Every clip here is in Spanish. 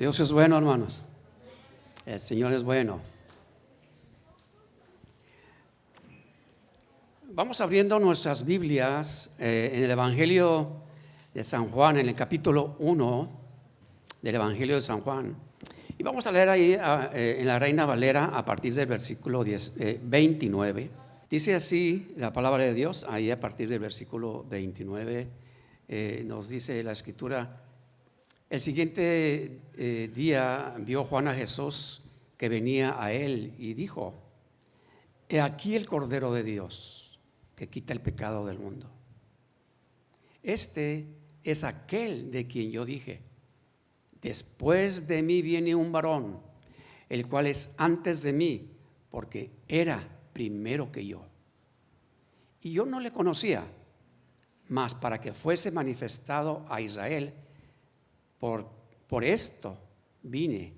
Dios es bueno, hermanos. El Señor es bueno. Vamos abriendo nuestras Biblias en el Evangelio de San Juan, en el capítulo 1 del Evangelio de San Juan. Y vamos a leer ahí en la Reina Valera a partir del versículo 29. Dice así la palabra de Dios, ahí a partir del versículo 29 nos dice la Escritura: el siguiente día vio Juan a Jesús que venía a él y dijo: he aquí el Cordero de Dios que quita el pecado del mundo. Este es aquel de quien yo dije: después de mí viene un varón, el cual es antes de mí, porque era primero que yo. Y yo no le conocía, mas para que fuese manifestado a Israel, por esto vine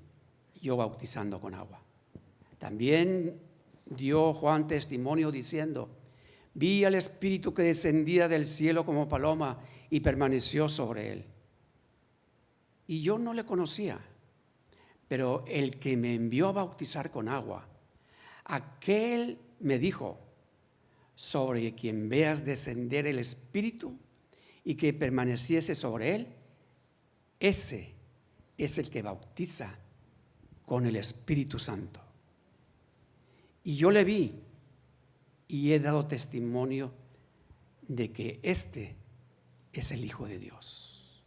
yo bautizando con agua. También dio Juan testimonio diciendo: vi al Espíritu que descendía del cielo como paloma y permaneció sobre él. Y yo no le conocía, pero el que me envió a bautizar con agua, aquel me dijo: sobre quien veas descender el Espíritu y que permaneciese sobre él, ese es el que bautiza con el Espíritu Santo. Y yo le vi y he dado testimonio de que este es el Hijo de Dios.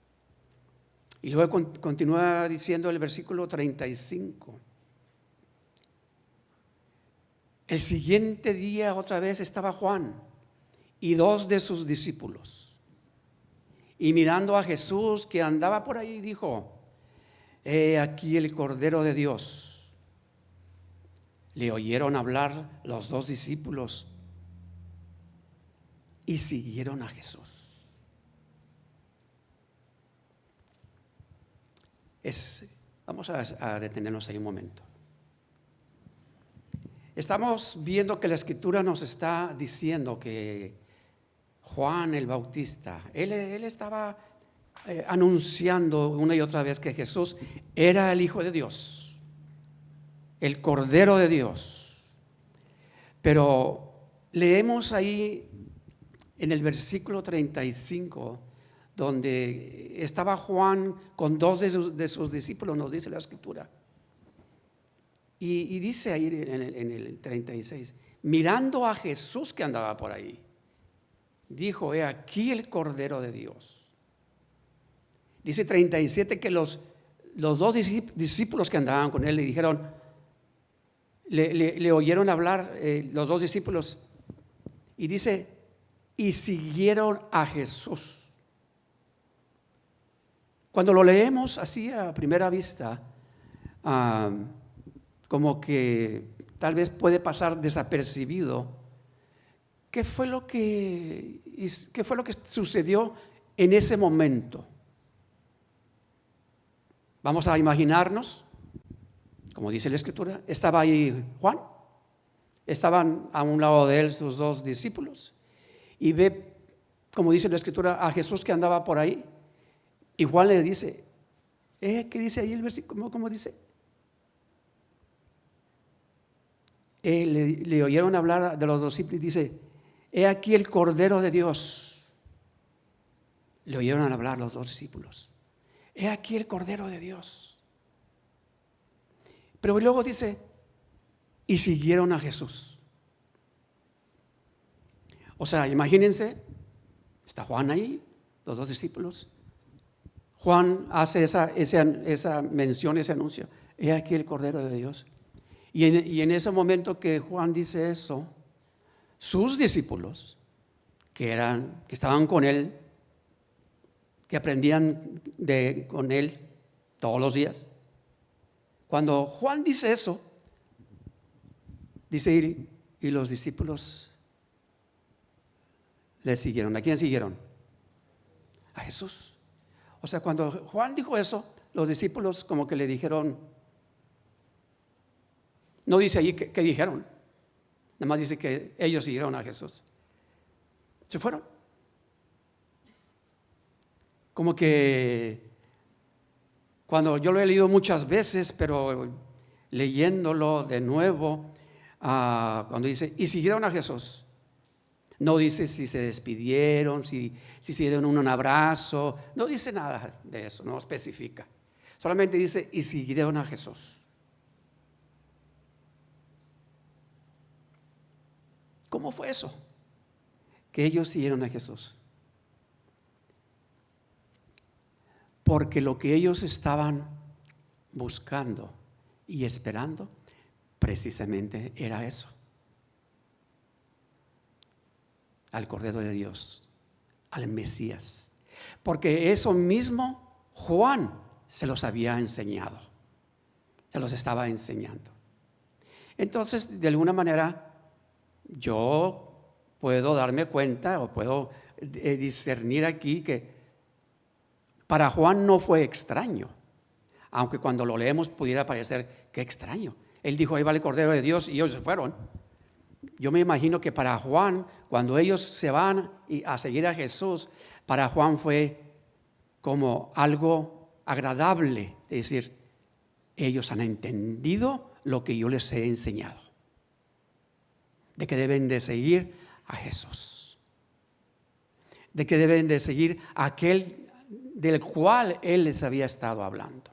Y luego continúa diciendo el versículo 35. El siguiente día otra vez estaba Juan y dos de sus discípulos. Y mirando a Jesús que andaba por ahí, dijo: he aquí el Cordero de Dios. Le oyeron hablar los dos discípulos y siguieron a Jesús. Vamos a detenernos ahí un momento. Estamos viendo que la Escritura nos está diciendo que Juan el Bautista, él estaba anunciando una y otra vez que Jesús era el Hijo de Dios, el Cordero de Dios. Pero leemos ahí en el versículo 35, donde estaba Juan con dos de sus discípulos, nos dice la Escritura. Y dice ahí en el 36, mirando a Jesús que andaba por ahí, dijo: he aquí el Cordero de Dios. Dice 37 que los dos discípulos que andaban con él le dijeron, le oyeron hablar los dos discípulos, y dice: y siguieron a Jesús. Cuando lo leemos así a primera vista, como que tal vez puede pasar desapercibido. ¿Qué fue lo que sucedió en ese momento? Vamos a imaginarnos, como dice la Escritura, estaba ahí Juan, estaban a un lado de él sus dos discípulos, y ve, como dice la Escritura, a Jesús que andaba por ahí, y Juan le dice, ¿qué dice ahí el versículo? ¿Cómo dice? Le oyeron hablar de los discípulos y dice: he aquí el Cordero de Dios. Le oyeron hablar los dos discípulos: he aquí el Cordero de Dios. Pero luego dice: y siguieron a Jesús. O sea, imagínense, está Juan ahí, los dos discípulos. Juan hace esa mención, ese anuncio: he aquí el Cordero de Dios. Y en ese momento que Juan dice eso, sus discípulos, que estaban con él, que aprendían con él todos los días, cuando Juan dice eso, dice: y los discípulos le siguieron. ¿A quién siguieron? A Jesús. O sea, cuando Juan dijo eso, los discípulos como que le dijeron, no dice allí qué dijeron, nada más dice que ellos siguieron a Jesús. Se fueron. Como que Cuando yo lo he leído muchas veces, pero leyéndolo de nuevo, cuando dice, y siguieron a Jesús. No dice si se despidieron, si se dieron un abrazo, no dice nada de eso, no especifica. Solamente dice, y siguieron a Jesús. ¿Cómo fue eso? Que ellos siguieron a Jesús. Porque lo que ellos estaban buscando y esperando precisamente era eso: al Cordero de Dios, al Mesías. Porque eso mismo Juan se los había enseñado, se los estaba enseñando. Entonces, de alguna manera, yo puedo darme cuenta o puedo discernir aquí que para Juan no fue extraño, aunque cuando lo leemos pudiera parecer que extraño. Él dijo, ahí va el Cordero de Dios, y ellos se fueron. Yo me imagino que para Juan, cuando ellos se van a seguir a Jesús, para Juan fue como algo agradable, es decir, ellos han entendido lo que yo les he enseñado, de que deben de seguir a Jesús, de que deben de seguir a aquel del cual Él les había estado hablando.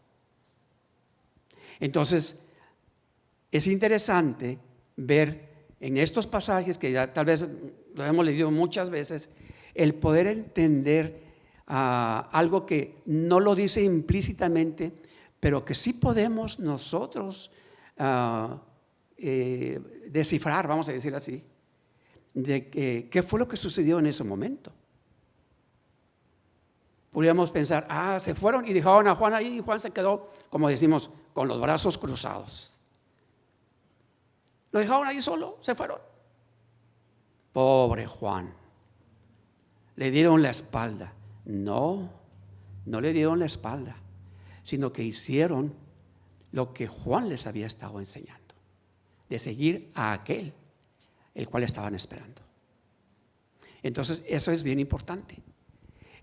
Entonces, es interesante ver en estos pasajes, que ya tal vez lo hemos leído muchas veces, el poder entender algo que no lo dice implícitamente, pero que sí podemos nosotros descifrar, vamos a decir así, de qué fue lo que sucedió en ese momento. Podríamos pensar, se fueron y dejaron a Juan ahí, y Juan se quedó, como decimos, con los brazos cruzados. Lo dejaron ahí solo, se fueron. Pobre Juan. Le dieron la espalda. No le dieron la espalda, sino que hicieron lo que Juan les había estado enseñando, de seguir a aquel el cual estaban esperando. Entonces, eso es bien importante.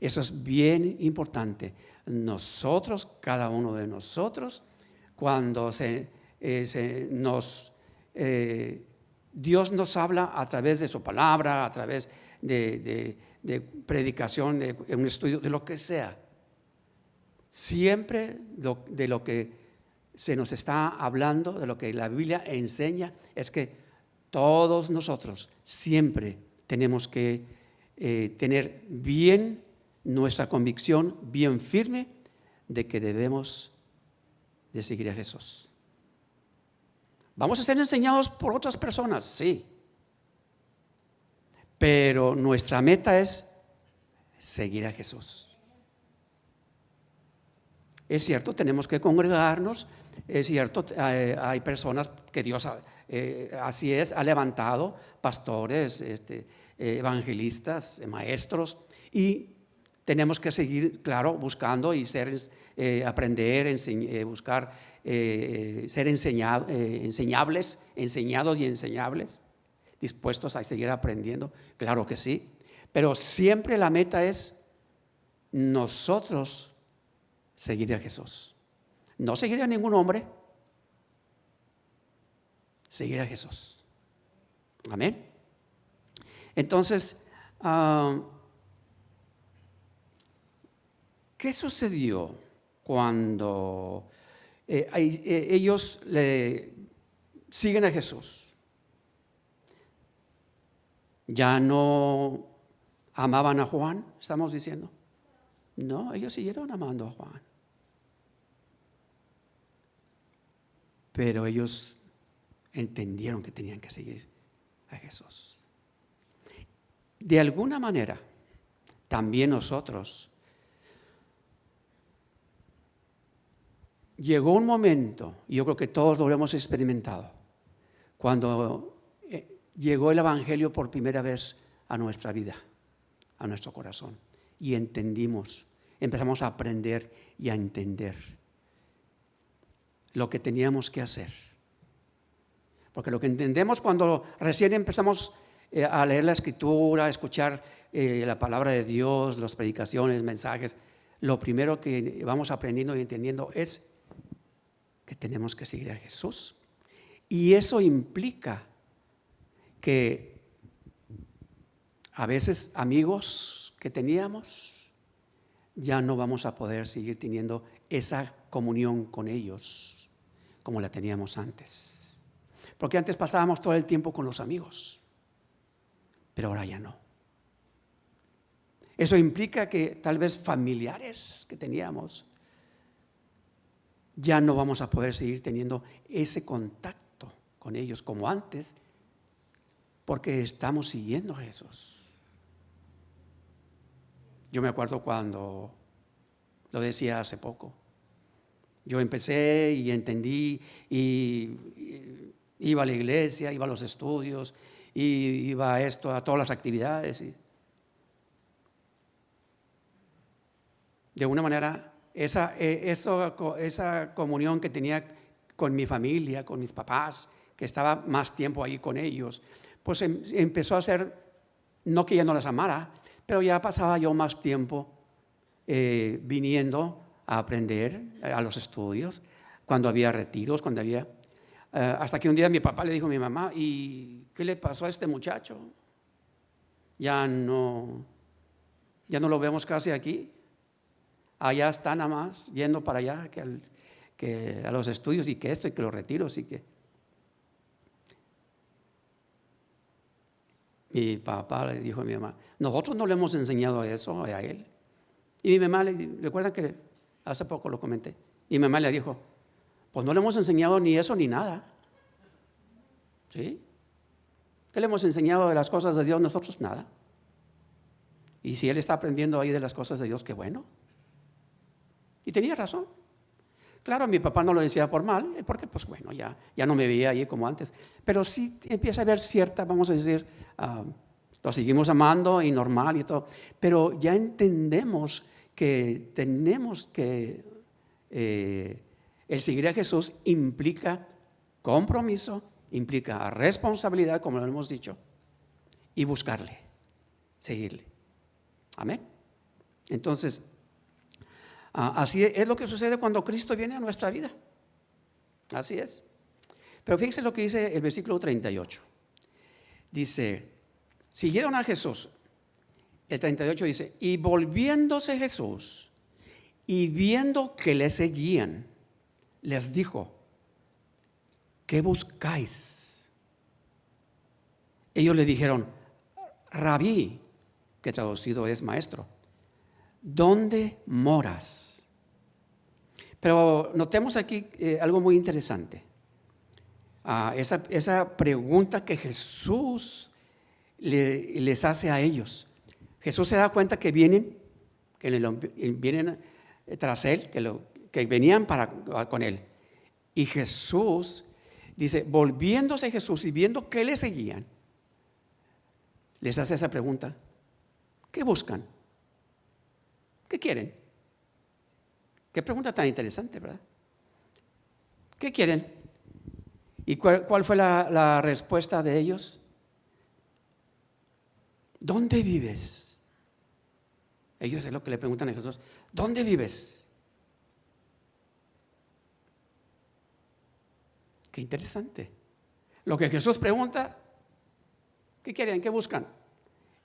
Eso es bien importante. Nosotros, cada uno de nosotros, cuando Dios nos habla a través de su palabra, a través de predicación, de un estudio, de lo que sea, siempre de lo que se nos está hablando, de lo que la Biblia enseña, es que todos nosotros siempre tenemos que tener bien nuestra convicción bien firme de que debemos de seguir a Jesús. Vamos a ser enseñados por otras personas, sí, pero nuestra meta es seguir a Jesús. Es cierto, tenemos que congregarnos, es cierto, hay personas que Dios así es, ha levantado, pastores, evangelistas, maestros, y tenemos que seguir, claro, buscando y aprender, buscar ser enseñados y enseñables, dispuestos a seguir aprendiendo, claro que sí, pero siempre la meta es nosotros seguir a Jesús, no seguir a ningún hombre, seguir a Jesús. Amén. Entonces, ¿qué sucedió cuando ellos siguen a Jesús? ¿Ya no amaban a Juan, estamos diciendo? No, ellos siguieron amando a Juan. Pero ellos entendieron que tenían que seguir a Jesús. De alguna manera, también nosotros, llegó un momento, y yo creo que todos lo hemos experimentado, cuando llegó el Evangelio por primera vez a nuestra vida, a nuestro corazón, y entendimos, empezamos a aprender y a entender lo que teníamos que hacer. Porque lo que entendemos cuando recién empezamos a leer la Escritura, a escuchar la palabra de Dios, las predicaciones, mensajes, lo primero que vamos aprendiendo y entendiendo es que tenemos que seguir a Jesús. Y eso implica que a veces amigos que teníamos, ya no vamos a poder seguir teniendo esa comunión con ellos como la teníamos antes. Porque antes pasábamos todo el tiempo con los amigos, pero ahora ya no. Eso implica que tal vez familiares que teníamos, ya no vamos a poder seguir teniendo ese contacto con ellos como antes, porque estamos siguiendo a Jesús. Yo me acuerdo cuando, lo decía hace poco, yo empecé y entendí y iba a la iglesia, iba a los estudios, y iba a esto, a todas las actividades. Y de una manera, esa comunión que tenía con mi familia, con mis papás, que estaba más tiempo ahí con ellos, pues empezó a ser, no que ya no las amara, pero ya pasaba yo más tiempo viniendo a aprender a los estudios, cuando había retiros, cuando había... hasta que un día mi papá le dijo a mi mamá, ¿y qué le pasó a este muchacho? Ya no lo vemos casi aquí. Allá está nada más yendo para allá que a los estudios y que esto y que los retiros y que... Mi papá le dijo a mi mamá, nosotros no le hemos enseñado eso a él. Y mi mamá, recuerdan que hace poco lo comenté, y mi mamá le dijo, pues no le hemos enseñado ni eso ni nada. ¿Sí? ¿Qué le hemos enseñado de las cosas de Dios? Nosotros nada. Y si él está aprendiendo ahí de las cosas de Dios, qué bueno. Y tenía razón. Claro, mi papá no lo decía por mal, porque pues bueno, ya no me veía ahí como antes. Pero sí empieza a haber cierta, vamos a decir, lo seguimos amando y normal y todo. Pero ya entendemos que tenemos que, el seguir a Jesús implica compromiso, implica responsabilidad, como lo hemos dicho, y buscarle, seguirle. Amén. Entonces, así es lo que sucede cuando Cristo viene a nuestra vida. Así es. Pero fíjense lo que dice el versículo 38. Dice, siguieron a Jesús. El 38 dice, y volviéndose Jesús y viendo que le seguían, les dijo, ¿qué buscáis? Ellos le dijeron, Rabí, que traducido es maestro, ¿dónde moras? Pero notemos aquí algo muy interesante. Esa pregunta que Jesús les hace a ellos. Jesús se da cuenta que vienen tras él, que venían con él. Y Jesús dice, volviéndose Jesús y viendo que le seguían, les hace esa pregunta. ¿Qué buscan? ¿Qué quieren? Qué pregunta tan interesante, ¿verdad? ¿Qué quieren? ¿Y cuál fue la respuesta de ellos? ¿Dónde vives? Ellos es lo que le preguntan a Jesús. ¿Dónde vives? Qué interesante. Lo que Jesús pregunta, ¿qué quieren? ¿Qué buscan?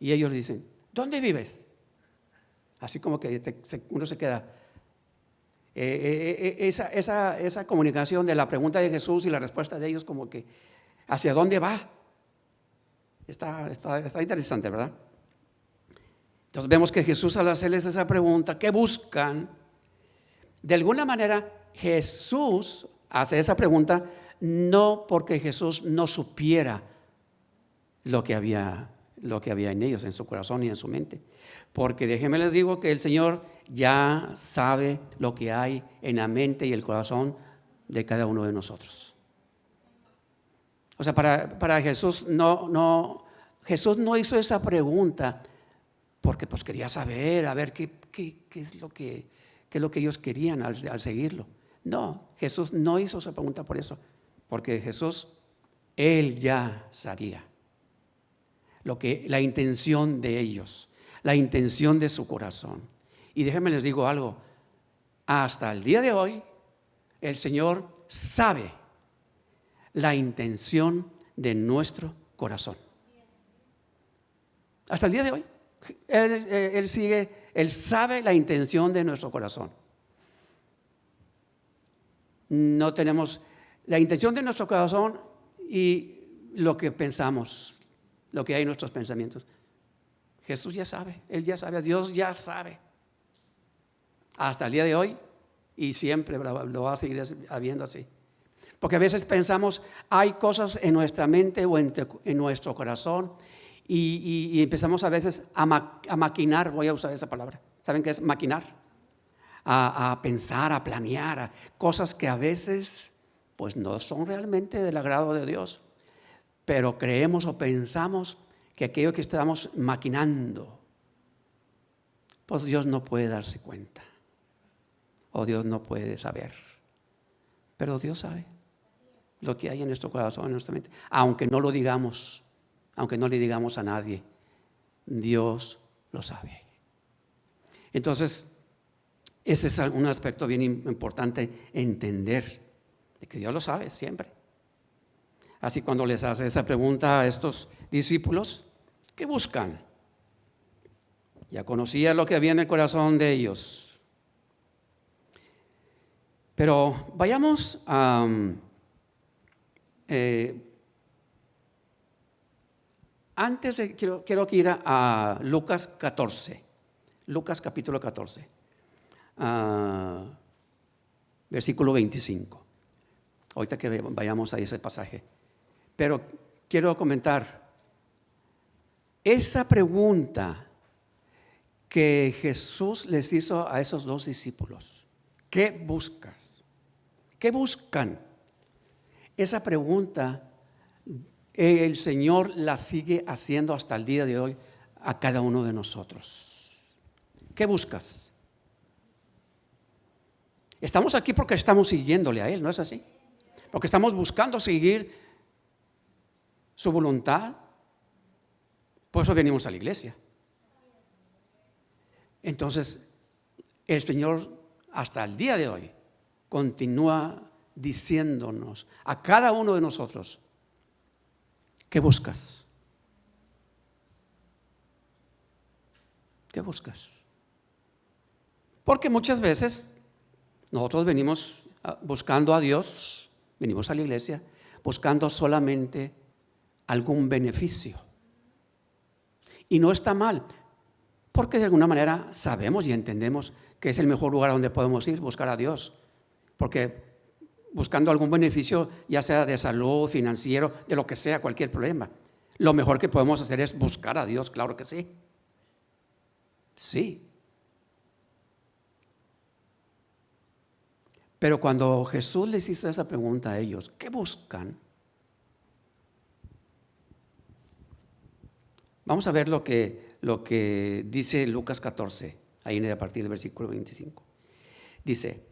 Y ellos dicen, ¿dónde vives? Así como que uno se queda. Esa comunicación de la pregunta de Jesús y la respuesta de ellos, como que ¿hacia dónde va? Está interesante, ¿verdad? Entonces vemos que Jesús, al hacerles esa pregunta, ¿qué buscan? De alguna manera Jesús hace esa pregunta no porque Jesús no supiera lo que había en ellos, en su corazón y en su mente. Porque déjenme les digo que el Señor ya sabe lo que hay en la mente y el corazón de cada uno de nosotros. O sea, para Jesús Jesús no hizo esa pregunta porque pues quería saber, a ver qué es lo que ellos querían al seguirlo. No, Jesús no hizo esa pregunta por eso, porque Jesús, Él ya sabía la intención de ellos, la intención de su corazón. Y déjenme les digo algo, hasta el día de hoy el Señor sabe la intención de nuestro corazón. Hasta el día de hoy Él sabe la intención de nuestro corazón. No tenemos la intención de nuestro corazón y lo que pensamos, lo que hay en nuestros pensamientos. Jesús ya sabe, Él ya sabe, Dios ya sabe. Hasta el día de hoy y siempre lo va a seguir habiendo así. Porque a veces pensamos, hay cosas en nuestra mente o en nuestro corazón y empezamos a veces a maquinar, voy a usar esa palabra. ¿Saben qué es maquinar? A pensar, a planear, a cosas que a veces pues no son realmente del agrado de Dios. Pero creemos o pensamos que aquello que estamos maquinando, pues Dios no puede darse cuenta. O Dios no puede saber. Pero Dios sabe lo que hay en nuestro corazón, en nuestra mente. Aunque no lo digamos, aunque no le digamos a nadie, Dios lo sabe. Entonces, ese es un aspecto bien importante entender, de que Dios lo sabe siempre. Así cuando les hace esa pregunta a estos discípulos, ¿qué buscan? Ya conocía lo que había en el corazón de ellos. Pero vayamos a antes de, quiero que ir a Lucas 14, Lucas capítulo 14, versículo 25. Ahorita que vayamos a ese pasaje. Pero quiero comentar, esa pregunta que Jesús les hizo a esos dos discípulos, ¿qué buscas? ¿Qué buscan? Esa pregunta el Señor la sigue haciendo hasta el día de hoy a cada uno de nosotros. ¿Qué buscas? Estamos aquí porque estamos siguiéndole a Él, ¿no es así? Porque estamos buscando seguir su voluntad. Por eso venimos a la iglesia. Entonces, el Señor hasta el día de hoy continúa diciéndonos a cada uno de nosotros, ¿qué buscas? ¿Qué buscas? Porque muchas veces nosotros venimos buscando a Dios, venimos a la iglesia buscando solamente algún beneficio. Y no está mal, porque de alguna manera sabemos y entendemos que es el mejor lugar a donde podemos ir, buscar a Dios. Porque buscando algún beneficio, ya sea de salud, financiero, de lo que sea, cualquier problema, lo mejor que podemos hacer es buscar a Dios, claro que sí. Sí. Pero cuando Jesús les hizo esa pregunta a ellos, ¿qué buscan? Vamos a ver lo que dice Lucas 14, ahí a partir del versículo 25. Dice,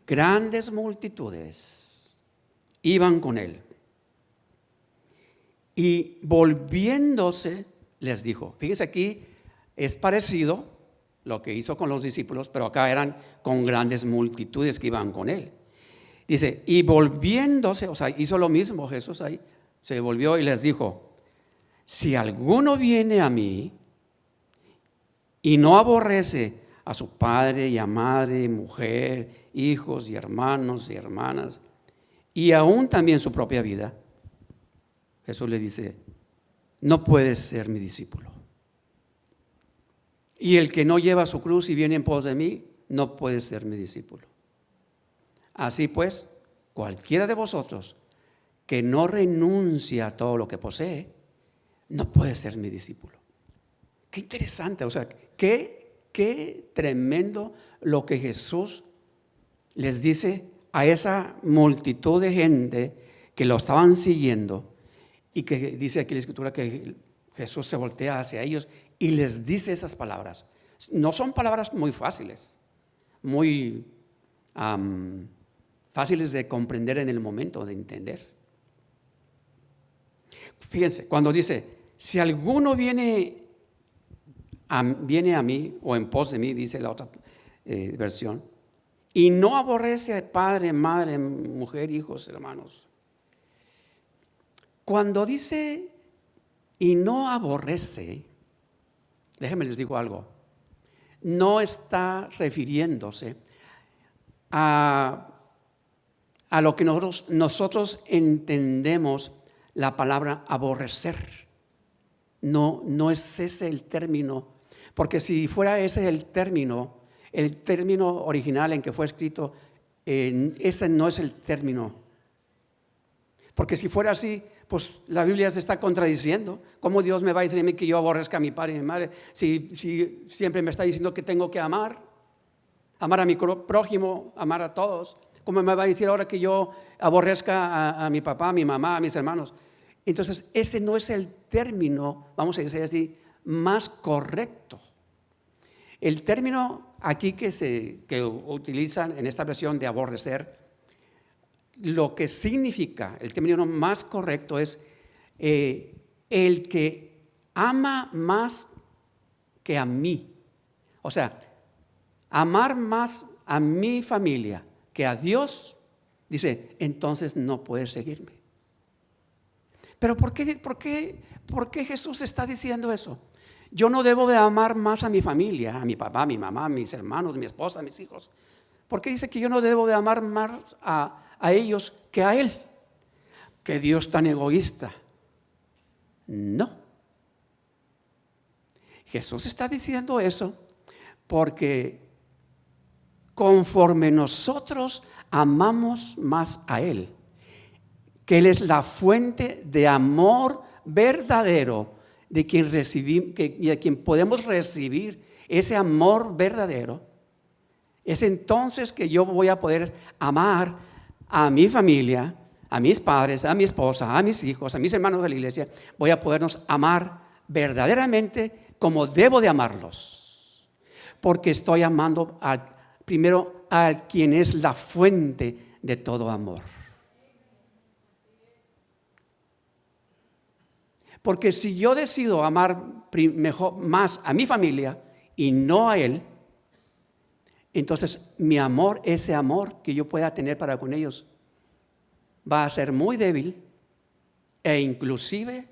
grandes multitudes iban con él y volviéndose les dijo, fíjense aquí es parecido lo que hizo con los discípulos, pero acá eran con grandes multitudes que iban con él. Dice, y volviéndose, o sea, hizo lo mismo Jesús ahí, se volvió y les dijo, si alguno viene a mí y no aborrece a su padre y a madre, mujer, hijos y hermanos y hermanas, y aún también su propia vida, Jesús le dice, no puedes ser mi discípulo. Y el que no lleva su cruz y viene en pos de mí, no puede ser mi discípulo. Así pues, cualquiera de vosotros que no renuncia a todo lo que posee, no puede ser mi discípulo. Qué interesante, o sea, qué tremendo lo que Jesús les dice a esa multitud de gente que lo estaban siguiendo y que dice aquí la Escritura que Jesús se voltea hacia ellos y les dice esas palabras. No son palabras muy fáciles, muy fáciles de comprender en el momento, de entender. Fíjense, cuando dice, si alguno viene viene a mí, o en pos de mí, dice la otra versión, y no aborrece a padre, madre, mujer, hijos, hermanos. Cuando dice y no aborrece, déjenme les digo algo, no está refiriéndose a lo que nosotros entendemos la palabra aborrecer. No es ese el término, porque si fuera ese el término original en que fue escrito, ese no es el término. Porque si fuera así, pues la Biblia se está contradiciendo. ¿Cómo Dios me va a decir a mí que yo aborrezca a mi padre y a mi madre si siempre me está diciendo que tengo que amar a mi prójimo, amar a todos? ¿Cómo me va a decir ahora que yo aborrezca a mi papá, a mi mamá, a mis hermanos? Entonces, ese no es el término, vamos a decir así, más correcto. El término aquí que utilizan en esta versión de aborrecer, lo que significa, el término más correcto es el que ama más que a mí. O sea, amar más a mi familia que a Dios, dice, entonces no puedes seguirme. Pero ¿por qué Jesús está diciendo eso? Yo no debo de amar más a mi familia, a mi papá, a mi mamá, a mis hermanos, a mi esposa, a mis hijos. ¿Por qué dice que yo no debo de amar más a ellos que a Él? ¿Que Dios tan egoísta? No. Jesús está diciendo eso porque conforme nosotros amamos más a Él, que Él es la fuente de amor verdadero de quien podemos recibir ese amor verdadero, es entonces que yo voy a poder amar a mi familia, a mis padres, a mi esposa, a mis hijos, a mis hermanos de la iglesia. Voy a podernos amar verdaderamente como debo de amarlos, porque estoy amando primero a quien es la fuente de todo amor. Porque si yo decido amar más a mi familia y no a Él, entonces mi amor, ese amor que yo pueda tener para con ellos, va a ser muy débil e inclusive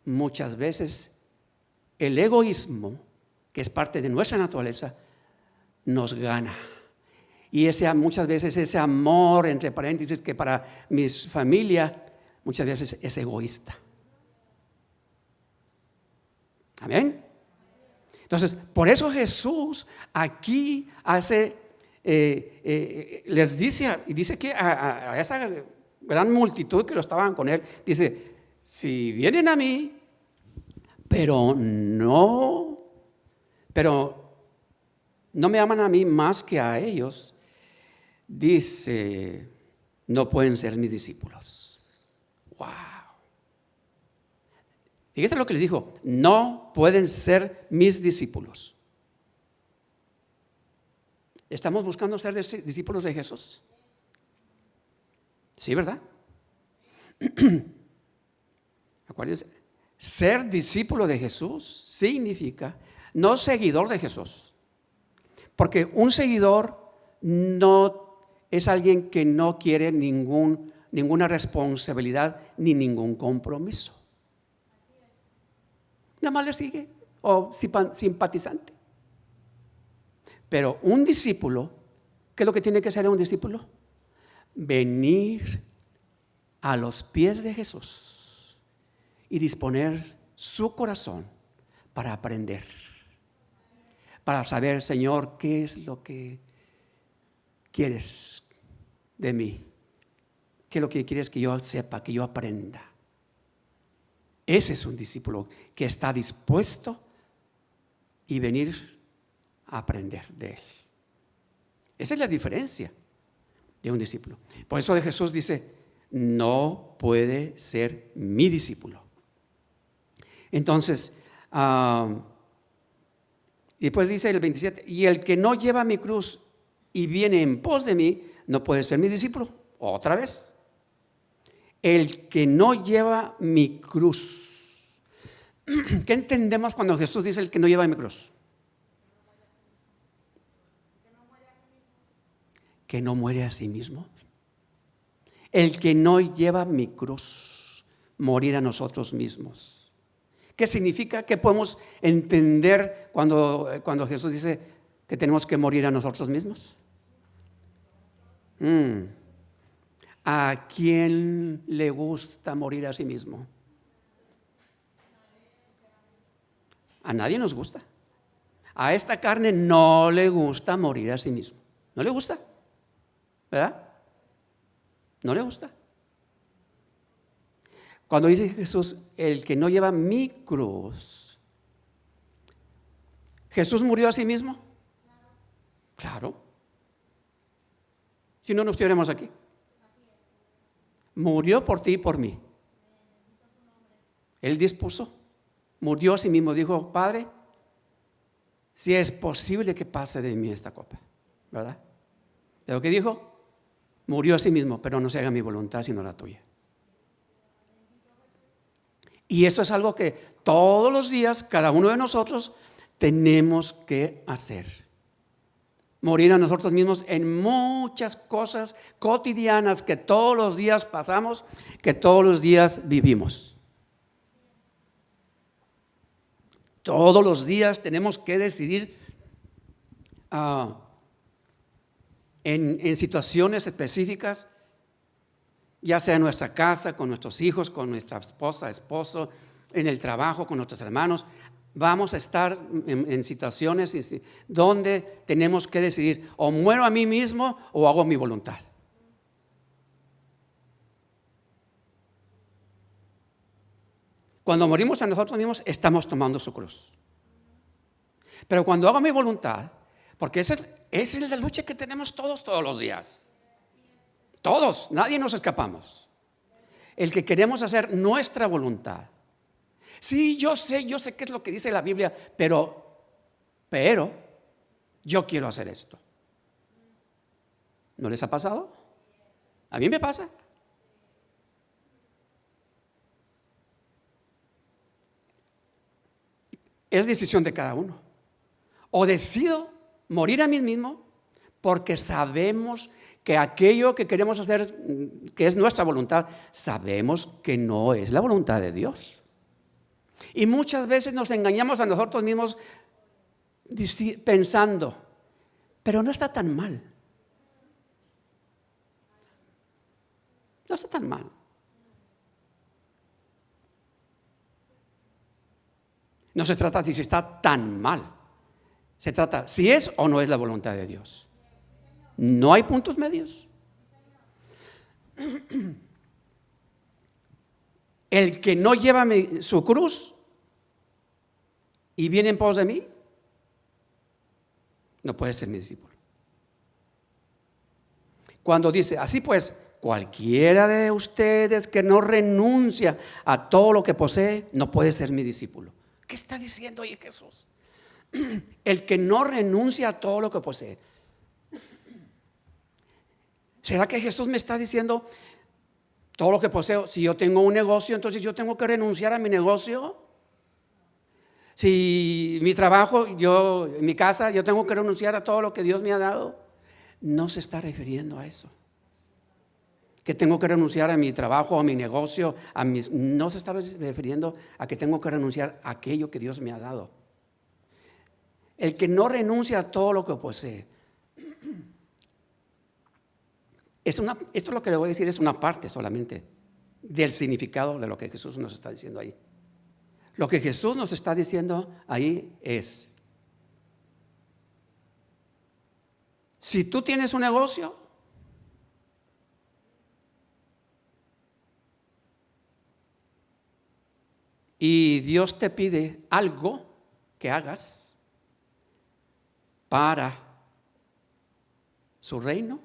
muchas veces el egoísmo, que es parte de nuestra naturaleza, nos gana. Y muchas veces ese amor, entre paréntesis, que para mi familia muchas veces es egoísta. Amén. Entonces, por eso Jesús aquí les dice que a esa gran multitud que lo estaban con él, dice, si vienen a mí, pero no me aman a mí más que a ellos, dice, no pueden ser mis discípulos. Wow. Fíjense lo que les dijo, no pueden ser mis discípulos. ¿Estamos buscando ser discípulos de Jesús? Sí, ¿verdad? Acuérdense, ser discípulo de Jesús significa no seguidor de Jesús. Porque un seguidor no es alguien que no quiere ninguna responsabilidad ni ningún compromiso. Nada más le sigue o simpatizante. Pero un discípulo, ¿qué es lo que tiene que ser un discípulo? Venir a los pies de Jesús y disponer su corazón para aprender, para saber, Señor, qué es lo que quieres de mí, qué es lo que quieres que yo sepa, que yo aprenda. Ese es un discípulo que está dispuesto y venir a aprender de él. Esa es la diferencia de un discípulo. Por eso Jesús dice, no puede ser mi discípulo. Entonces, después dice el 27, y el que no lleva mi cruz y viene en pos de mí, no puede ser mi discípulo. Otra vez. El que no lleva mi cruz. ¿Qué entendemos cuando Jesús dice el que no lleva mi cruz? Que no muere a sí mismo. El que no lleva mi cruz, morir a nosotros mismos. ¿Qué significa? ¿Qué podemos entender cuando Jesús dice que tenemos que morir a nosotros mismos? ¿A quién le gusta morir a sí mismo? A nadie nos gusta. A esta carne no le gusta morir a sí mismo. No le gusta, ¿verdad? No le gusta. Cuando dice Jesús, el que no lleva mi cruz, ¿Jesús murió a sí mismo? Claro. Si no, no estuviéramos aquí. Murió por ti y por mí. Él dispuso, murió a sí mismo. Dijo, Padre, si es posible que pase de mí esta copa, ¿verdad? Pero ¿qué dijo? Murió a sí mismo, pero no se haga mi voluntad sino la tuya. Y eso es algo que todos los días, cada uno de nosotros, tenemos que hacer. Morir a nosotros mismos en muchas cosas cotidianas que todos los días pasamos, que todos los días vivimos. Todos los días tenemos que decidir en situaciones específicas, ya sea en nuestra casa, con nuestros hijos, con nuestra esposa, esposo, en el trabajo, con nuestros hermanos. Vamos a estar en situaciones donde tenemos que decidir, o muero a mí mismo o hago mi voluntad. Cuando morimos a nosotros mismos, estamos tomando su cruz. Pero cuando hago mi voluntad, porque esa es la lucha que tenemos todos los días. Todos, nadie nos escapamos. El que queremos hacer nuestra voluntad. Sí, yo sé qué es lo que dice la Biblia, pero yo quiero hacer esto. ¿No les ha pasado? A mí me pasa. Es decisión de cada uno. O decido morir a mí mismo porque sabemos que aquello que queremos hacer, que es nuestra voluntad, sabemos que no es la voluntad de Dios. Y muchas veces nos engañamos a nosotros mismos pensando, pero no está tan mal. No está tan mal. No se trata de si está tan mal. Se trata si es o no es la voluntad de Dios. No hay puntos medios. El que no lleva su cruz y viene en pos de mí, no puede ser mi discípulo. Cuando dice, así pues, cualquiera de ustedes que no renuncia a todo lo que posee, no puede ser mi discípulo. ¿Qué está diciendo ahí Jesús? El que no renuncia a todo lo que posee. ¿Será que Jesús me está diciendo todo lo que poseo? Si yo tengo un negocio, entonces yo tengo que renunciar a mi negocio. Si mi trabajo, en mi casa, yo tengo que renunciar a todo lo que Dios me ha dado. No se está refiriendo a eso. Que tengo que renunciar a mi trabajo, a mi negocio, no se está refiriendo a que tengo que renunciar a aquello que Dios me ha dado. El que no renuncia a todo lo que posee. Esto es lo que le voy a decir, es una parte solamente del significado de lo que Jesús nos está diciendo ahí. Lo que Jesús nos está diciendo ahí es, si tú tienes un negocio, y Dios te pide algo que hagas para su reino,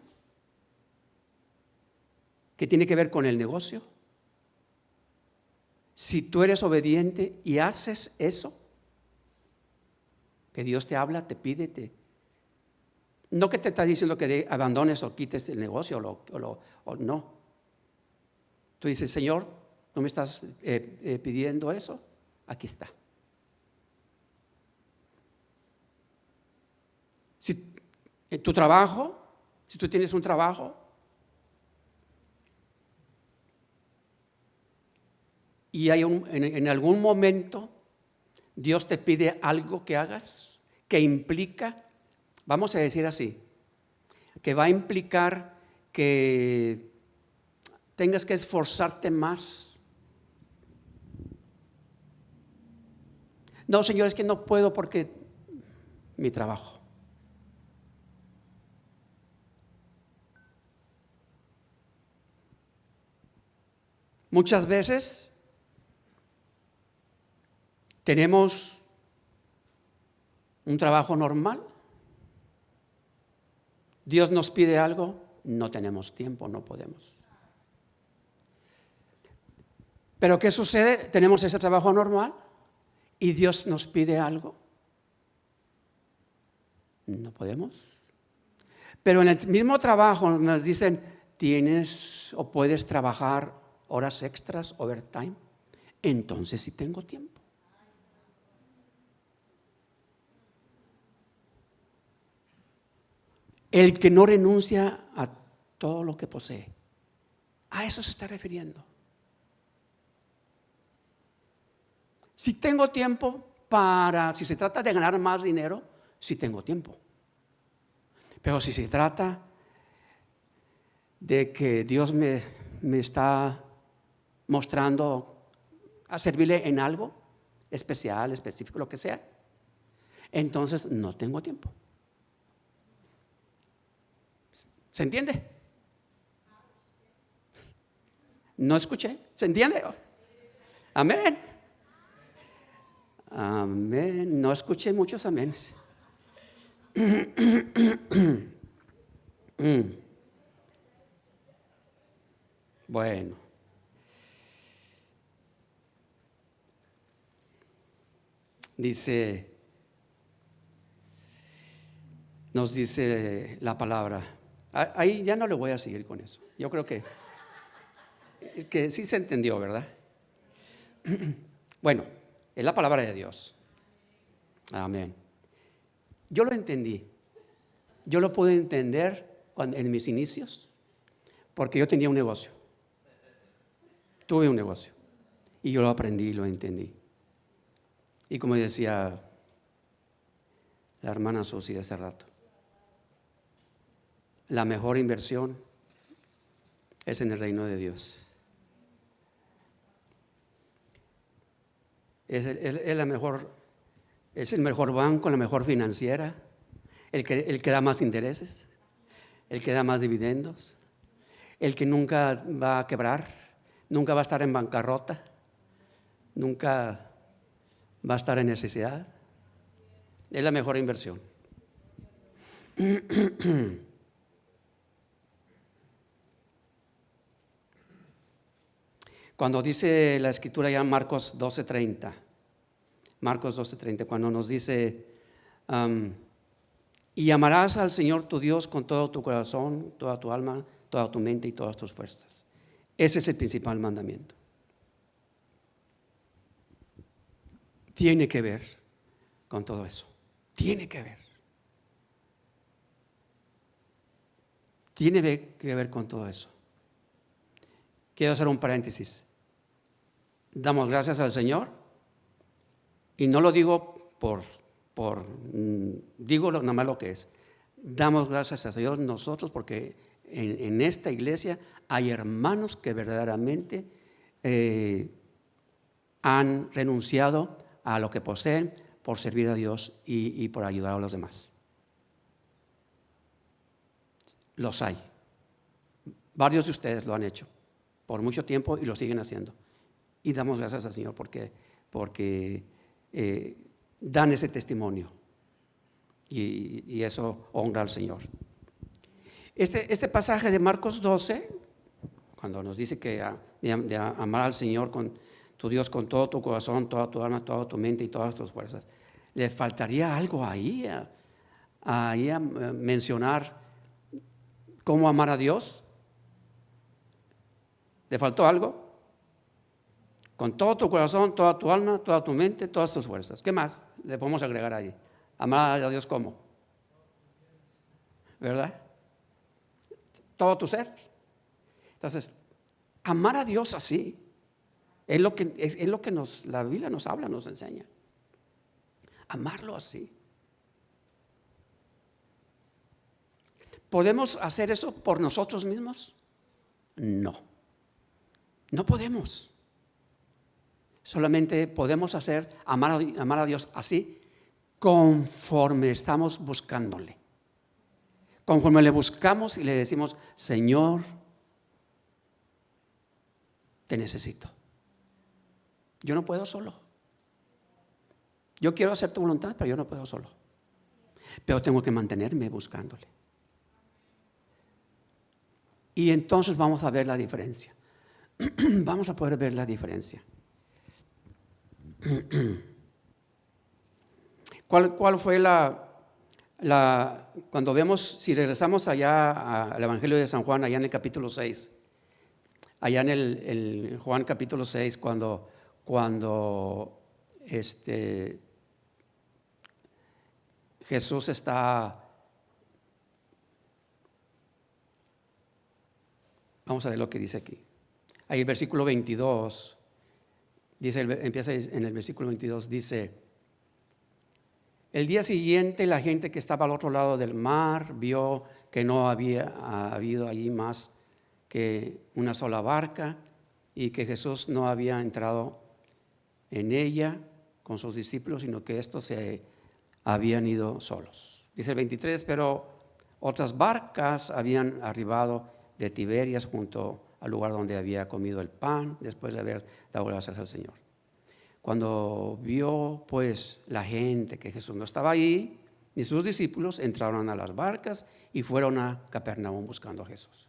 que tiene que ver con el negocio, si tú eres obediente y haces eso, que Dios te habla, te pide, no que te está diciendo que abandones o quites el negocio o no. Tú dices, Señor, ¿no me estás pidiendo eso? aquí está. Si en tu trabajo, si tú tienes un trabajo y en algún momento Dios te pide algo que hagas que implica, vamos a decir así, que va a implicar que tengas que esforzarte más. No, Señor, es que no puedo porque mi trabajo. Muchas veces tenemos un trabajo normal. Dios nos pide algo, no tenemos tiempo, no podemos. Pero ¿qué sucede? Tenemos ese trabajo normal y Dios nos pide algo. No podemos. Pero en el mismo trabajo nos dicen, tienes o puedes trabajar horas extras, overtime. Entonces sí tengo tiempo. El que no renuncia a todo lo que posee. A eso se está refiriendo. Si tengo tiempo si se trata de ganar más dinero, sí tengo tiempo. Pero si se trata de que Dios me está mostrando a servirle en algo especial, específico, lo que sea, entonces no tengo tiempo. ¿Se entiende? No escuché. ¿Se entiende? Amén. Amén. No escuché muchos aménes. Bueno. Nos dice la palabra. Ahí ya no le voy a seguir con eso. Yo creo que sí se entendió, ¿verdad? Bueno, es la palabra de Dios. Amén. Yo lo entendí. Yo lo pude entender en mis inicios, porque yo tenía un negocio. Tuve un negocio. Y yo lo aprendí y lo entendí. Y como decía la hermana Susi hace rato, la mejor inversión es en el reino de Dios. Es el mejor banco, la mejor financiera, el que da más intereses, el que da más dividendos, el que nunca va a quebrar, nunca va a estar en bancarrota, nunca va a estar en necesidad. Es la mejor inversión. Cuando dice la escritura ya en Marcos 12:30, cuando nos dice, y amarás al Señor tu Dios con todo tu corazón, toda tu alma, toda tu mente y todas tus fuerzas. Ese es el principal mandamiento. Tiene que ver con todo eso. Tiene que ver. Tiene que ver con todo eso. Quiero hacer un paréntesis. Damos gracias al Señor, y no lo digo digo nada más lo que es. Damos gracias a Dios nosotros porque en esta iglesia hay hermanos que verdaderamente han renunciado a lo que poseen por servir a Dios y por ayudar a los demás. Los hay. Varios de ustedes lo han hecho por mucho tiempo y lo siguen haciendo. Y damos gracias al Señor porque dan ese testimonio. Y eso honra al Señor. Este pasaje de Marcos 12, cuando nos dice que de amar al Señor con tu Dios con todo tu corazón, toda tu alma, toda tu mente y todas tus fuerzas, le faltaría algo ahí a mencionar cómo amar a Dios. ¿Le faltó algo? Con todo tu corazón, toda tu alma, toda tu mente, todas tus fuerzas. ¿Qué más le podemos agregar ahí? Amar a Dios ¿cómo? ¿Verdad? Todo tu ser. Entonces, amar a Dios así es lo que la Biblia nos habla, nos enseña. Amarlo así. ¿Podemos hacer eso por nosotros mismos? No. No podemos. Solamente podemos amar a Dios así conforme estamos buscándole. Conforme le buscamos y le decimos, Señor, te necesito. Yo no puedo solo. Yo quiero hacer tu voluntad, pero yo no puedo solo. Pero tengo que mantenerme buscándole. Y entonces vamos a ver la diferencia. Vamos a poder ver la diferencia. ¿Cuál fue cuando vemos, si regresamos allá al Evangelio de San Juan, allá en el capítulo 6, allá en el Juan capítulo 6, cuando Jesús está, vamos a ver lo que dice aquí. Ahí el versículo 22, empieza en el versículo 22, dice: el día siguiente la gente que estaba al otro lado del mar vio que no había habido allí más que una sola barca y que Jesús no había entrado en ella con sus discípulos, sino que estos se habían ido solos. Dice el 23, pero otras barcas habían arribado de Tiberias junto al lugar donde había comido el pan después de haber dado gracias al Señor. Cuando vio pues la gente que Jesús no estaba ahí, ni sus discípulos, entraron a las barcas y fueron a Capernaum buscando a Jesús.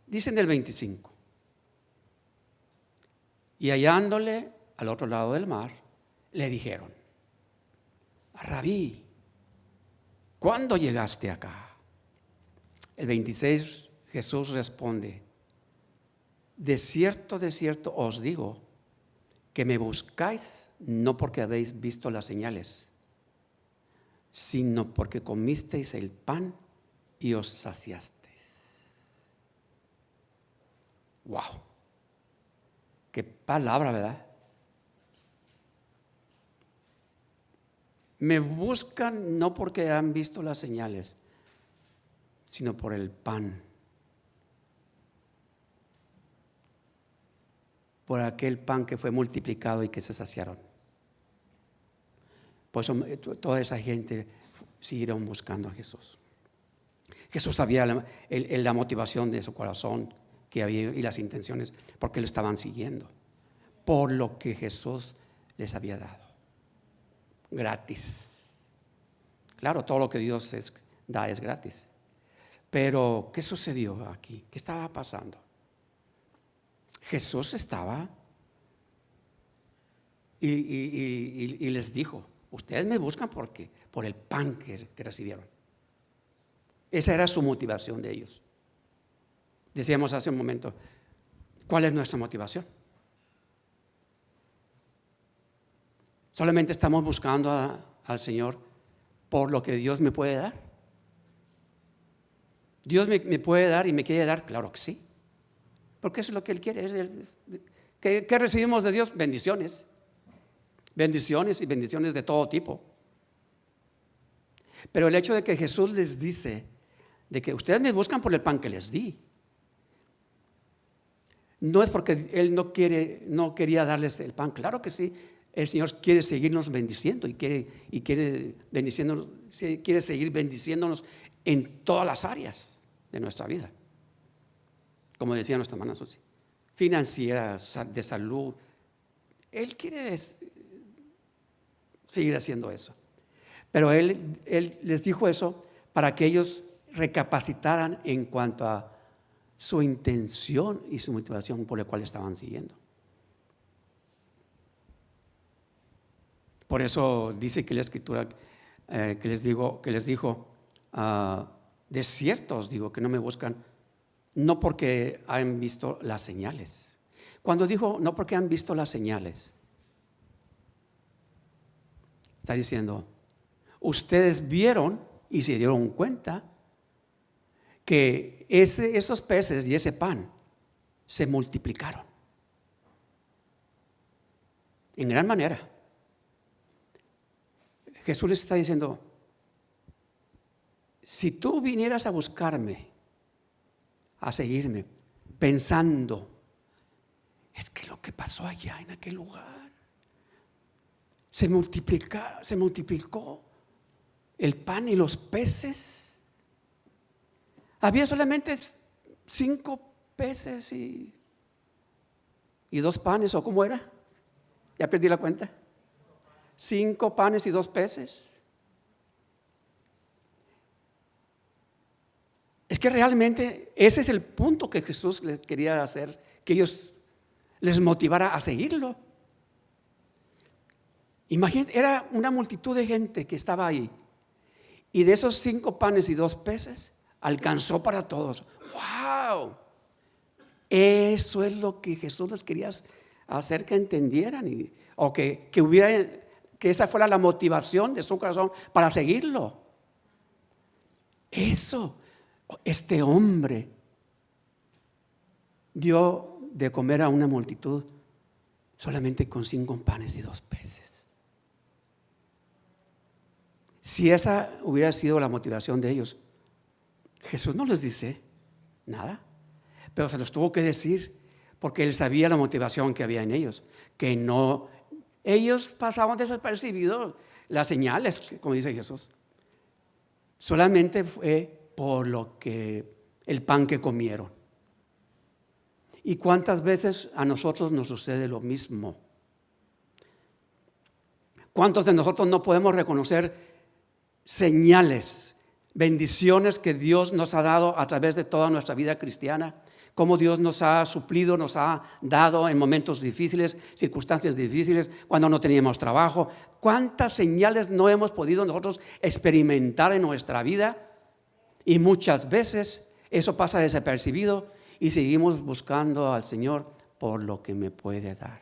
Dicen el 25, y hallándole al otro lado del mar, le dijeron: Rabí, ¿cuándo llegaste acá? El 26, Jesús responde: de cierto os digo, que me buscáis no porque habéis visto las señales, sino porque comisteis el pan y os saciasteis. ¡Wow! ¡Qué palabra!, ¿verdad? Me buscan no porque han visto las señales, sino por el pan. Por aquel pan que fue multiplicado y que se saciaron. Por eso toda esa gente siguieron buscando a Jesús. Jesús sabía la motivación de su corazón que había y las intenciones, porque le estaban siguiendo por lo que Jesús les había dado gratis. Claro, todo lo que Dios da es gratis. Pero ¿qué sucedió aquí? ¿Qué estaba pasando? Jesús estaba y les dijo: ustedes me buscan por el pan que recibieron. Esa era su motivación de ellos. Decíamos hace un momento, ¿cuál es nuestra motivación? Solamente estamos buscando al Señor por lo que Dios me puede dar. Dios me puede dar y me quiere dar, claro que sí. Porque eso es lo que Él quiere. ¿Qué recibimos de Dios? Bendiciones. Bendiciones y bendiciones de todo tipo. Pero el hecho de que Jesús les dice de que ustedes me buscan por el pan que les di, no es porque Él no quería darles el pan. Claro que sí, el Señor quiere seguirnos bendiciendo y quiere seguir bendiciéndonos en todas las áreas de nuestra vida. Como decía nuestra hermana Susi, financiera, de salud. Él quiere seguir haciendo eso. Pero él les dijo eso para que ellos recapacitaran en cuanto a su intención y su motivación por la cual estaban siguiendo. Por eso dice que la Escritura que les dijo, de cierto os digo que no me buscan no porque han visto las señales. Cuando dijo, no porque han visto las señales, está diciendo, ustedes vieron y se dieron cuenta que esos peces y ese pan se multiplicaron en gran manera. Jesús les está diciendo, si tú vinieras a buscarme, a seguirme, pensando, es que lo que pasó allá en aquel lugar, se multiplicó el pan y los peces. Había solamente 5 peces y 2 panes, ¿o cómo era? Ya perdí la cuenta. 5 panes y 2 peces. Es que realmente ese es el punto que Jesús les quería hacer, que ellos les motivara a seguirlo. Imagínate, era una multitud de gente que estaba ahí, y de esos 5 panes y 2 peces alcanzó para todos. ¡Wow! Eso es lo que Jesús les quería hacer que entendieran, o que esa fuera la motivación de su corazón para seguirlo. Eso, este hombre dio de comer a una multitud solamente con 5 panes y 2 peces. Si esa hubiera sido la motivación de ellos, Jesús no les dice nada, pero se los tuvo que decir porque él sabía la motivación que había en ellos, que no, ellos pasaban desapercibidos las señales, como dice Jesús. Solamente fue por lo que el pan que comieron. ¿Y cuántas veces a nosotros nos sucede lo mismo? ¿Cuántos de nosotros no podemos reconocer señales, bendiciones que Dios nos ha dado a través de toda nuestra vida cristiana? Cómo Dios nos ha suplido, nos ha dado en momentos difíciles, circunstancias difíciles, cuando no teníamos trabajo. ¿Cuántas señales no hemos podido nosotros experimentar en nuestra vida? Y muchas veces eso pasa desapercibido y seguimos buscando al Señor por lo que me puede dar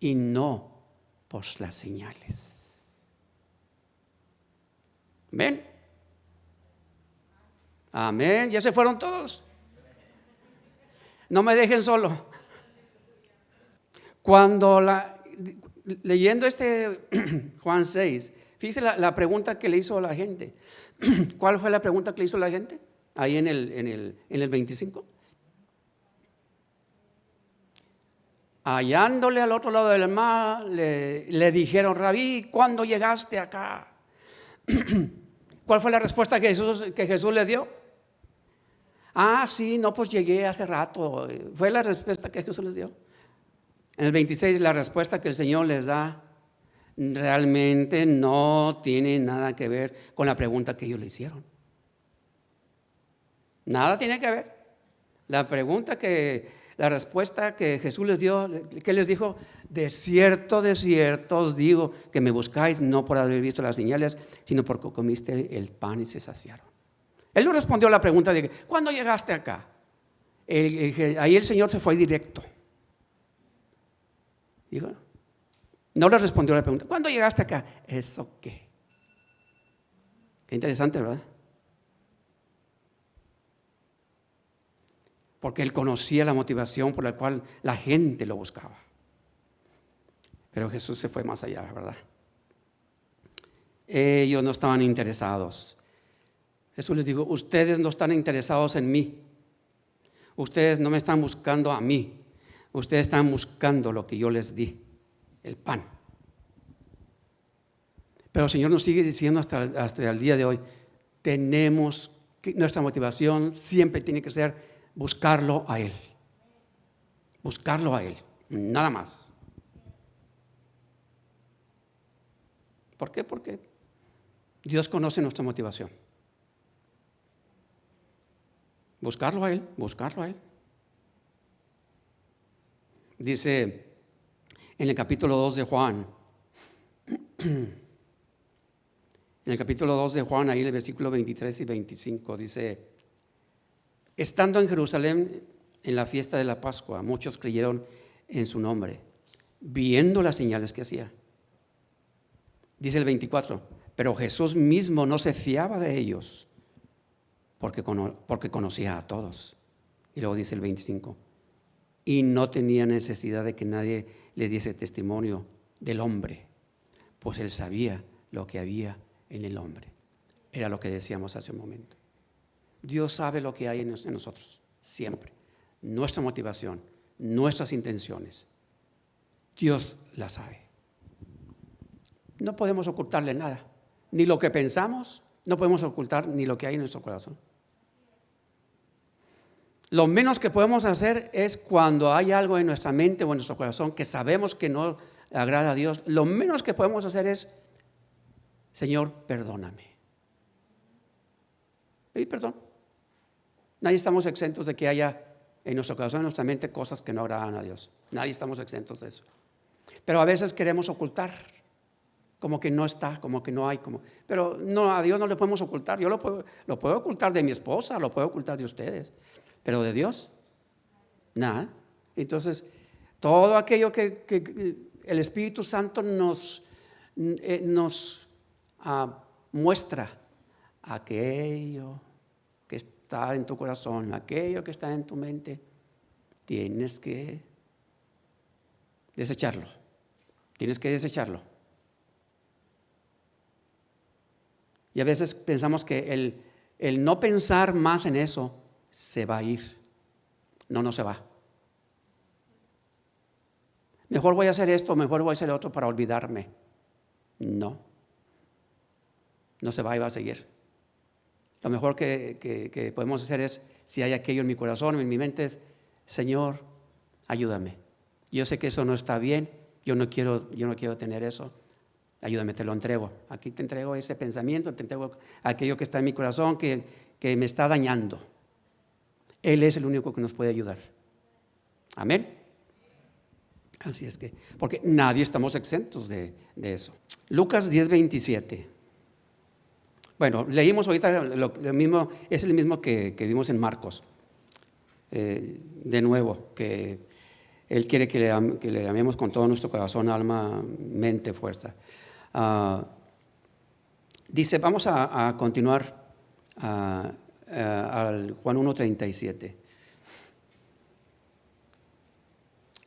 y no por las señales. ¿Ven? Amén. ¿Ya se fueron todos? No me dejen solo. Cuando leyendo Juan 6, fíjese la pregunta que le hizo a la gente. ¿Cuál fue la pregunta que le hizo la gente? Ahí en el 25. Hallándole al otro lado del mar, le dijeron, Rabí, ¿cuándo llegaste acá? ¿Cuál fue la respuesta que Jesús le dio? Sí, no, pues llegué hace rato. Fue la respuesta que Jesús les dio. En el 26, la respuesta que el Señor les da realmente no tiene nada que ver con la pregunta que ellos le hicieron. Nada tiene que ver. La respuesta que Jesús les dio, ¿qué les dijo? De cierto os digo que me buscáis no por haber visto las señales, sino porque comiste el pan y se saciaron. Él no respondió a la pregunta de ¿cuándo llegaste acá? Ahí el Señor se fue directo. Dijo, no le respondió a la pregunta, ¿cuándo llegaste acá? ¿Eso qué? Qué interesante, ¿verdad? Porque él conocía la motivación por la cual la gente lo buscaba. Pero Jesús se fue más allá, ¿verdad? Ellos no estaban interesados. Jesús les dijo, ustedes no están interesados en mí. Ustedes no me están buscando a mí. Ustedes están buscando lo que yo les di, el pan. Pero el Señor nos sigue diciendo hasta el día de hoy, nuestra motivación siempre tiene que ser buscarlo a Él. Buscarlo a Él, nada más. ¿Por qué? Porque Dios conoce nuestra motivación. Buscarlo a Él, buscarlo a Él. Dice en el capítulo 2 de Juan, en el capítulo 2 de Juan, ahí en el versículo 23 y 25, dice, estando en Jerusalén, en la fiesta de la Pascua, muchos creyeron en su nombre, viendo las señales que hacía. Dice el 24, pero Jesús mismo no se fiaba de ellos, porque conocía a todos. Y luego dice el 25, y no tenía necesidad de que nadie le diese testimonio del hombre, pues él sabía lo que había en el hombre. Era lo que decíamos hace un momento. Dios sabe lo que hay en nosotros, siempre. Nuestra motivación, nuestras intenciones. Dios la sabe. No podemos ocultarle nada. Ni lo que pensamos, no podemos ocultar ni lo que hay en nuestro corazón. Lo menos que podemos hacer es cuando hay algo en nuestra mente o en nuestro corazón que sabemos que no agrada a Dios, lo menos que podemos hacer es, Señor, perdóname. Pedir perdón. Nadie estamos exentos de que haya en nuestro corazón, en nuestra mente, cosas que no agradan a Dios. Nadie estamos exentos de eso. Pero a veces queremos ocultar, como que no está, como que no hay. Pero no, a Dios no le podemos ocultar. Yo lo puedo ocultar de mi esposa, lo puedo ocultar de ustedes. Pero de Dios, nada. Entonces, todo aquello que el Espíritu Santo nos muestra, aquello que está en tu corazón, aquello que está en tu mente, tienes que desecharlo. Tienes que desecharlo. Y a veces pensamos que el no pensar más en eso se va a ir. No se va. Mejor voy a hacer esto, mejor voy a hacer otro para olvidarme. No se va y va a seguir. Lo mejor que podemos hacer es, si hay aquello en mi corazón o en mi mente, es, Señor, ayúdame. Yo sé que eso no está bien, yo no quiero tener eso. Ayúdame, te lo entrego. Aquí te entrego ese pensamiento, te entrego aquello que está en mi corazón que me está dañando. Él es el único que nos puede ayudar. Amén. Así es que, porque nadie estamos exentos de eso. Lucas 10:27. Bueno, leímos ahorita lo mismo, es el mismo que vimos en Marcos. De nuevo, que Él quiere que le amemos con todo nuestro corazón, alma, mente, fuerza. Dice, vamos a continuar al Juan 1:37.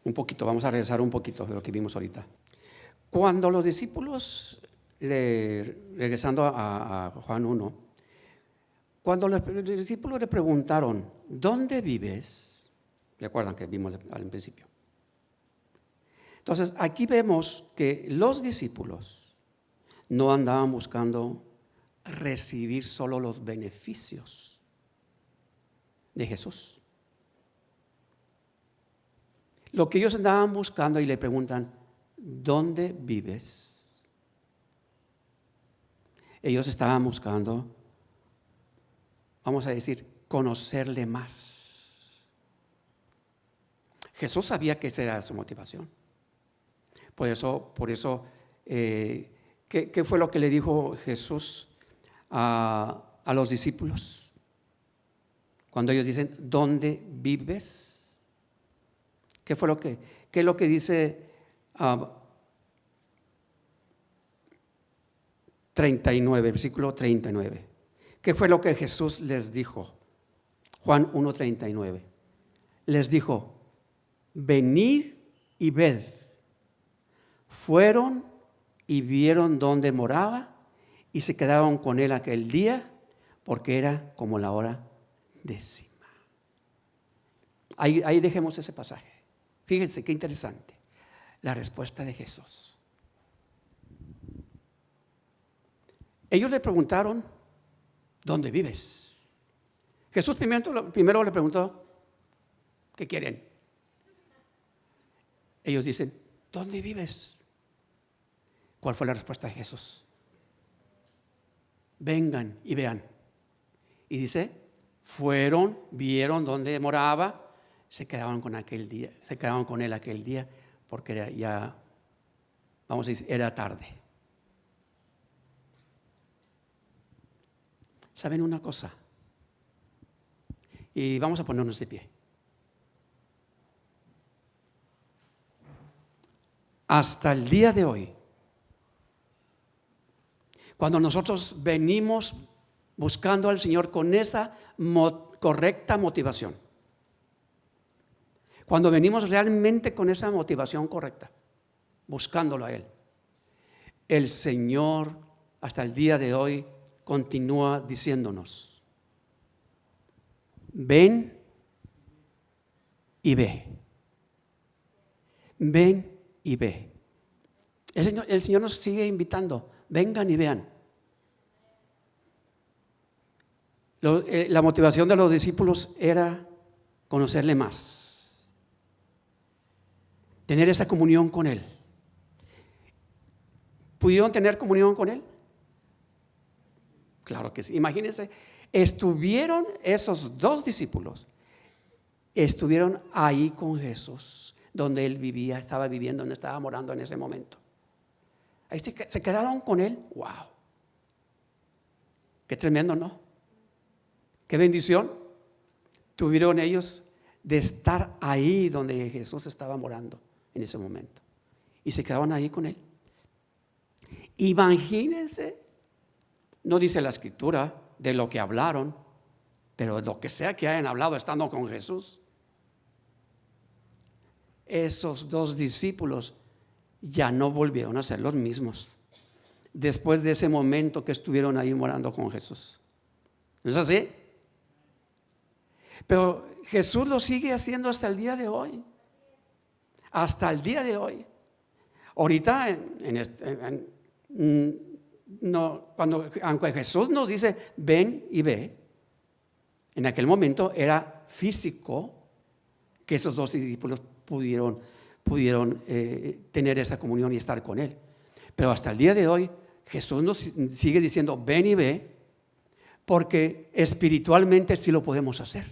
Un poquito, vamos a regresar un poquito de lo que vimos ahorita. Cuando los discípulos, regresando a Juan 1, cuando los discípulos le preguntaron, ¿dónde vives? Recuerdan que vimos al principio. Entonces, aquí vemos que los discípulos no andaban buscando recibir solo los beneficios de Jesús. Lo que ellos andaban buscando y le preguntan, ¿dónde vives? Ellos estaban buscando, vamos a decir, conocerle más. Jesús sabía que esa era su motivación. Por eso, ¿qué fue lo que le dijo Jesús a los discípulos? Cuando ellos dicen, ¿dónde vives? ¿Qué es lo que dice 39, versículo 39? ¿Qué fue lo que Jesús les dijo? Juan 1:39. Les dijo, venid y ved. Fueron y vieron dónde moraba y se quedaron con él aquel día, porque era como la hora 10. Ahí dejemos ese pasaje. Fíjense qué interesante, la respuesta de Jesús. Ellos le preguntaron, ¿dónde vives? Jesús primero le preguntó, ¿qué quieren? Ellos dicen, ¿dónde vives? ¿Cuál fue la respuesta de Jesús? Vengan y vean. Y dice, fueron, vieron dónde moraba, se quedaron con él aquel día, porque era ya, vamos a decir, era tarde. ¿Saben una cosa? Y vamos a ponernos de pie. hasta el día de hoy, cuando nosotros venimos buscando al Señor con esa correcta motivación, cuando venimos realmente con esa motivación correcta, buscándolo a Él, el Señor hasta el día de hoy continúa diciéndonos: ven y ve. Ven y ve. El Señor nos sigue invitando: vengan y vean. La motivación de los discípulos era conocerle más, tener esa comunión con Él. ¿Pudieron tener comunión con Él? Claro que sí. Imagínense, estuvieron esos dos discípulos, estuvieron ahí con Jesús, donde Él vivía, estaba viviendo, donde estaba morando en ese momento. Ahí se quedaron con Él. ¡Wow! ¡Qué tremendo!, ¿no? ¡Qué bendición tuvieron ellos de estar ahí donde Jesús estaba morando en ese momento! Y se quedaban ahí con Él. Imagínense, no dice la Escritura de lo que hablaron, pero lo que sea que hayan hablado estando con Jesús, esos dos discípulos ya no volvieron a ser los mismos después de ese momento que estuvieron ahí morando con Jesús. ¿No es así? Pero Jesús lo sigue haciendo hasta el día de hoy. Hasta el día de hoy. Ahorita, aunque Jesús nos dice ven y ve, en aquel momento era físico que esos dos discípulos pudieron tener esa comunión y estar con Él. Pero hasta el día de hoy Jesús nos sigue diciendo ven y ve, porque espiritualmente sí lo podemos hacer.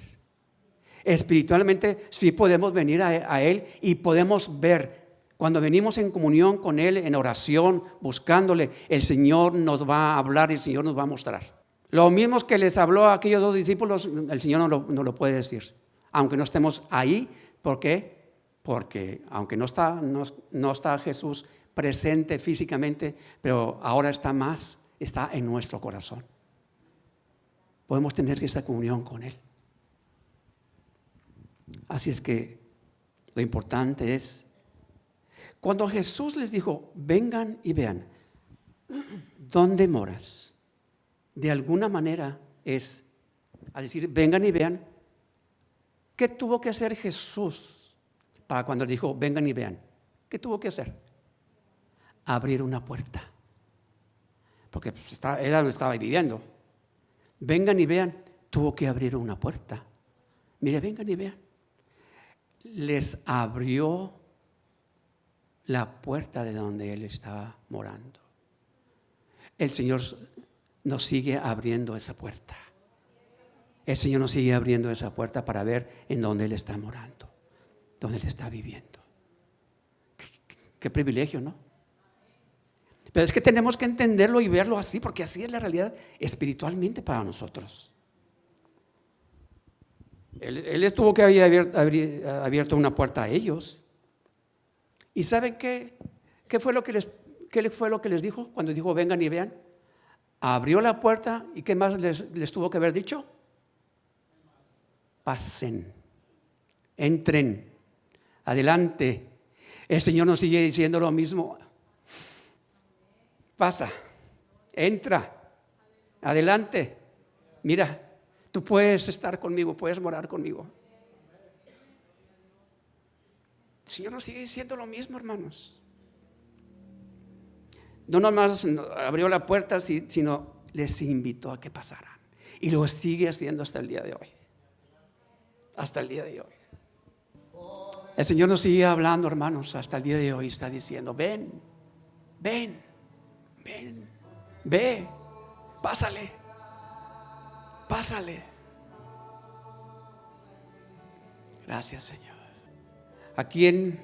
Espiritualmente sí podemos venir a Él y podemos ver. Cuando venimos en comunión con Él, en oración, buscándole, el Señor nos va a hablar y el Señor nos va a mostrar. Lo mismo que les habló a aquellos dos discípulos, el Señor no lo puede decir, aunque no estemos ahí. ¿Por qué? Porque aunque no está Jesús presente físicamente, pero ahora está en nuestro corazón. Podemos tener esta comunión con Él. Así es que lo importante es, cuando Jesús les dijo, vengan y vean, ¿dónde moras? De alguna manera es, al decir, vengan y vean, ¿qué tuvo que hacer Jesús para cuando dijo, vengan y vean? ¿Qué tuvo que hacer? Abrir una puerta. Porque él lo estaba viviendo. Vengan y vean, tuvo que abrir una puerta. Mire, vengan y vean. Les abrió la puerta de donde Él estaba morando. El Señor nos sigue abriendo esa puerta. El Señor nos sigue abriendo esa puerta para ver en dónde Él está morando, dónde Él está viviendo. Qué privilegio, ¿no? Pero es que tenemos que entenderlo y verlo así, porque así es la realidad espiritualmente para nosotros. Él tuvo que haber abierto una puerta a ellos. ¿Y saben qué fue lo que les dijo cuando dijo vengan y vean? Abrió la puerta y ¿qué más les tuvo que haber dicho? Pasen, entren, adelante. El Señor nos sigue diciendo lo mismo. Pasa, entra, adelante. Mira, tú puedes estar conmigo, puedes morar conmigo. El Señor nos sigue diciendo lo mismo, hermanos. No nomás abrió la puerta, sino les invitó a que pasaran. Y lo sigue haciendo hasta el día de hoy. Hasta el día de hoy. El Señor nos sigue hablando, hermanos, hasta el día de hoy. Está diciendo, ven, ven, ven, ve, pásale, pásale. Gracias, Señor. ¿A quién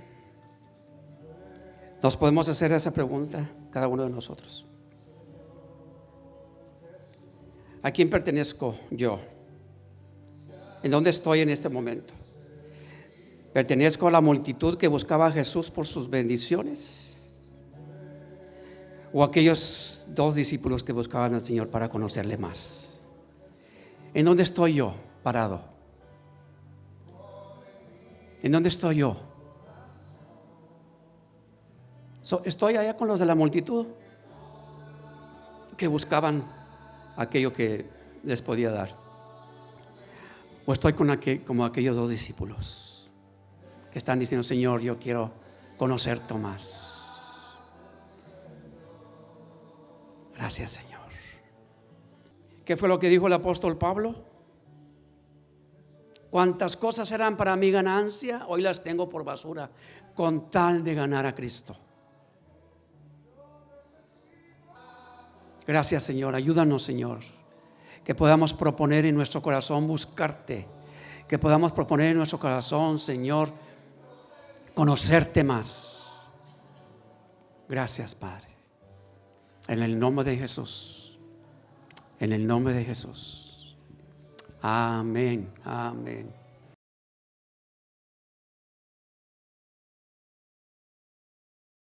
nos podemos hacer esa pregunta? Cada uno de nosotros. ¿A quién pertenezco yo? ¿En dónde estoy en este momento? ¿Pertenezco a la multitud que buscaba a Jesús por sus bendiciones? ¿O aquellos 2 discípulos que buscaban al Señor para conocerle más? ¿En dónde estoy yo parado? ¿En dónde estoy yo? ¿Estoy allá con los de la multitud que buscaban aquello que les podía dar? ¿O estoy como aquellos 2 discípulos que están diciendo: Señor, yo quiero conocerte más? Gracias, Señor. ¿Qué fue lo que dijo el apóstol Pablo? Cuantas cosas eran para mi ganancia, hoy las tengo por basura, con tal de ganar a Cristo. Gracias, Señor. Ayúdanos, Señor, que podamos proponer en nuestro corazón buscarte, que podamos proponer en nuestro corazón, Señor, conocerte más. Gracias, Padre. En el nombre de Jesús. En el nombre de Jesús. Amén. Amén.